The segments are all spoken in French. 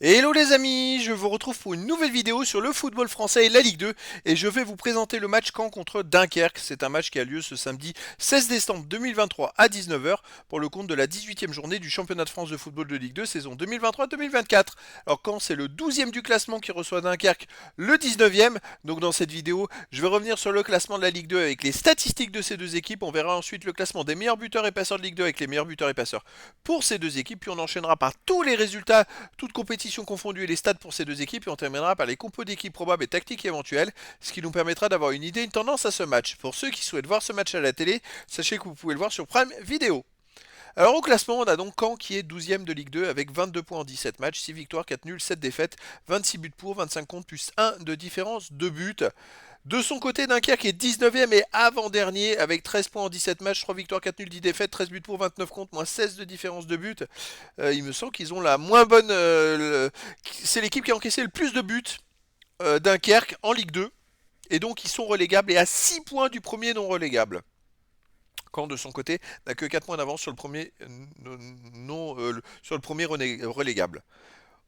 Hello les amis, je vous retrouve pour une nouvelle vidéo sur le football français et la Ligue 2 et je vais vous présenter le match Caen contre Dunkerque. C'est un match qui a lieu ce samedi 16 décembre 2023 à 19 h pour le compte de la 18e journée du championnat de France de football de Ligue 2 saison 2023-2024. Alors Caen c'est le 12e du classement qui reçoit Dunkerque le 19e. Donc dans cette vidéo je vais revenir sur le classement de la Ligue 2 avec les statistiques de ces deux équipes. On verra ensuite le classement des meilleurs buteurs et passeurs de Ligue 2 avec les meilleurs buteurs et passeurs pour ces deux équipes. Puis on enchaînera par tous les résultats toutes compétitions confondues et les stats pour ces deux équipes et on terminera par les compos d'équipes probables et tactiques éventuelles, ce qui nous permettra d'avoir une idée, une tendance à ce match. Pour ceux qui souhaitent voir ce match à la télé, sachez que vous pouvez le voir sur Prime Video. Alors au classement, on a donc Caen qui est 12e de Ligue 2 avec 22 points en 17 matchs, 6 victoires, 4 nuls, 7 défaites, 26 buts pour, 25 contre plus 1 de différence de buts. De son côté, Dunkerque est 19e et avant-dernier avec 13 points en 17 matchs, 3 victoires, 4 nuls, 10 défaites, 13 buts pour, 29 contre, moins 16 de différence de but. Il me semble qu'ils ont la moins bonne... c'est l'équipe qui a encaissé le plus de buts, Dunkerque, en Ligue 2. Et donc ils sont relégables et à 6 points du premier non relégable. Caen de son côté n'a que 4 points d'avance sur le premier, sur le premier relégable.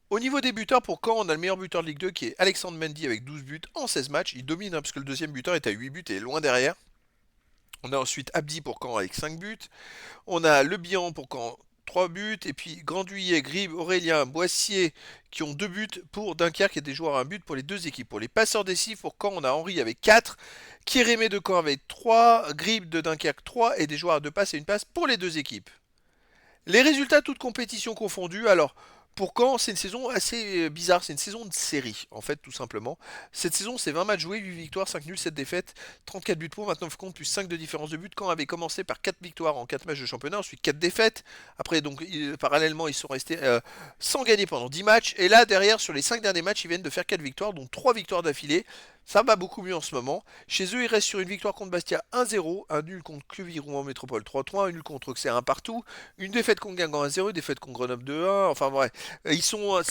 Au niveau des buteurs, pour Caen, on a le meilleur buteur de Ligue 2 qui est Alexandre Mendy avec 12 buts en 16 matchs. Il domine parce que le deuxième buteur est à 8 buts et est loin derrière. On a ensuite Abdi pour Caen avec 5 buts. On a Le Bihan pour Caen 3 buts. Et puis Granduillet, Grive, Aurélien, Boissier qui ont 2 buts pour Dunkerque et des joueurs à un but pour les deux équipes. Pour les passeurs décisifs, pour Caen, on a Henri avec 4. Kérémé de Caen avec 3. Grive de Dunkerque 3. Et des joueurs à 2 passes et une passe pour les deux équipes. Les résultats, toutes compétitions confondues. Alors, pour Caen, c'est une saison assez bizarre. C'est une saison de série, en fait, tout simplement. Cette saison, c'est 20 matchs joués, 8 victoires, 5 nuls, 7 défaites, 34 buts pour, 29 contre, plus 5 de différence de but. Caen avait commencé par 4 victoires en 4 matchs de championnat, ensuite 4 défaites. Après, donc, parallèlement, ils sont restés sans gagner pendant 10 matchs. Et là, derrière, sur les 5 derniers matchs, ils viennent de faire 4 victoires, dont 3 victoires d'affilée. Ça va beaucoup mieux en ce moment. Chez eux, ils restent sur une victoire contre Bastia 1-0, un nul contre Clevy-Rouen Métropole 3-3, un nul contre Auxerre 1 partout, une défaite contre Guingamp 1-0, une défaite contre Grenoble 2-1. Enfin bref, ils sont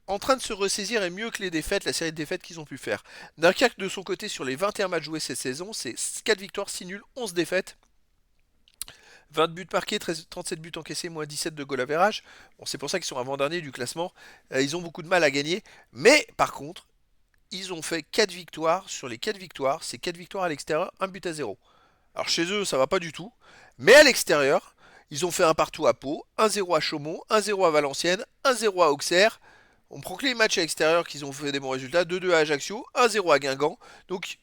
en train de se ressaisir et mieux que les défaites, la série de défaites qu'ils ont pu faire. Dunkerque de son côté sur les 21 matchs joués cette saison, c'est 4 victoires, 6 nuls, 11 défaites. 20 buts marqués, 37 buts encaissés, moins 17 de goal average. Bon, c'est pour ça qu'ils sont avant-derniers du classement. Ils ont beaucoup de mal à gagner. Mais par contre, ils ont fait 4 victoires. Sur les 4 victoires, c'est 4 victoires à l'extérieur, un but à 0. Alors chez eux, ça va pas du tout. Mais à l'extérieur, ils ont fait un partout à Pau, 1-0 à Chaumont, 1-0 à Valenciennes, 1-0 à Auxerre. On prend que les matchs à l'extérieur qu'ils ont fait des bons résultats, 2-2 à Ajaccio, 1-0 à Guingamp. Donc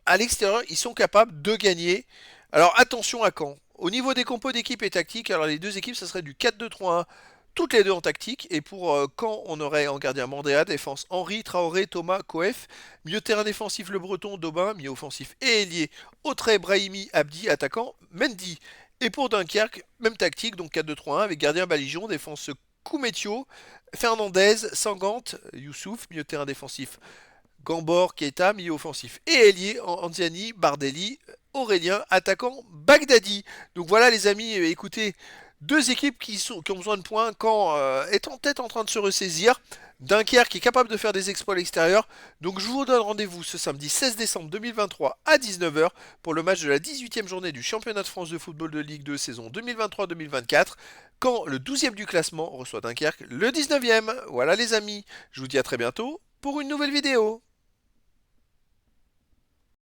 à l'extérieur, ils sont capables de gagner. Alors attention à Caen. Au niveau des compos d'équipe et tactique, alors les deux équipes, ça serait du 4-2-3-1, toutes les deux en tactique. Et pour Caen, on aurait en gardien Mandrea, défense Henri, Traoré, Thomas, Coef. Milieu de terrain défensif Le Breton, Daubin, milieu offensif et ailier, Autrey, Brahimi, Abdi, attaquant Mendy. Et pour Dunkerque, même tactique, donc 4-2-3-1 avec gardien Balijon, défense Koumetio, Fernandez, Sangante, Youssouf, milieu de terrain défensif Gambor, Keita, milieu offensif et ailier, Anziani, Bardelli, Aurélien, attaquant Bagdadi. Donc voilà les amis, écoutez, deux équipes qui ont besoin de points quand est en tête en train de se ressaisir. Dunkerque qui est capable de faire des exploits à l'extérieur. Donc je vous donne rendez-vous ce samedi 16 décembre 2023 à 19 h pour le match de la 18e journée du championnat de France de football de Ligue 2 saison 2023-2024 quand le 12e du classement reçoit Dunkerque le 19e. Voilà les amis, je vous dis à très bientôt pour une nouvelle vidéo.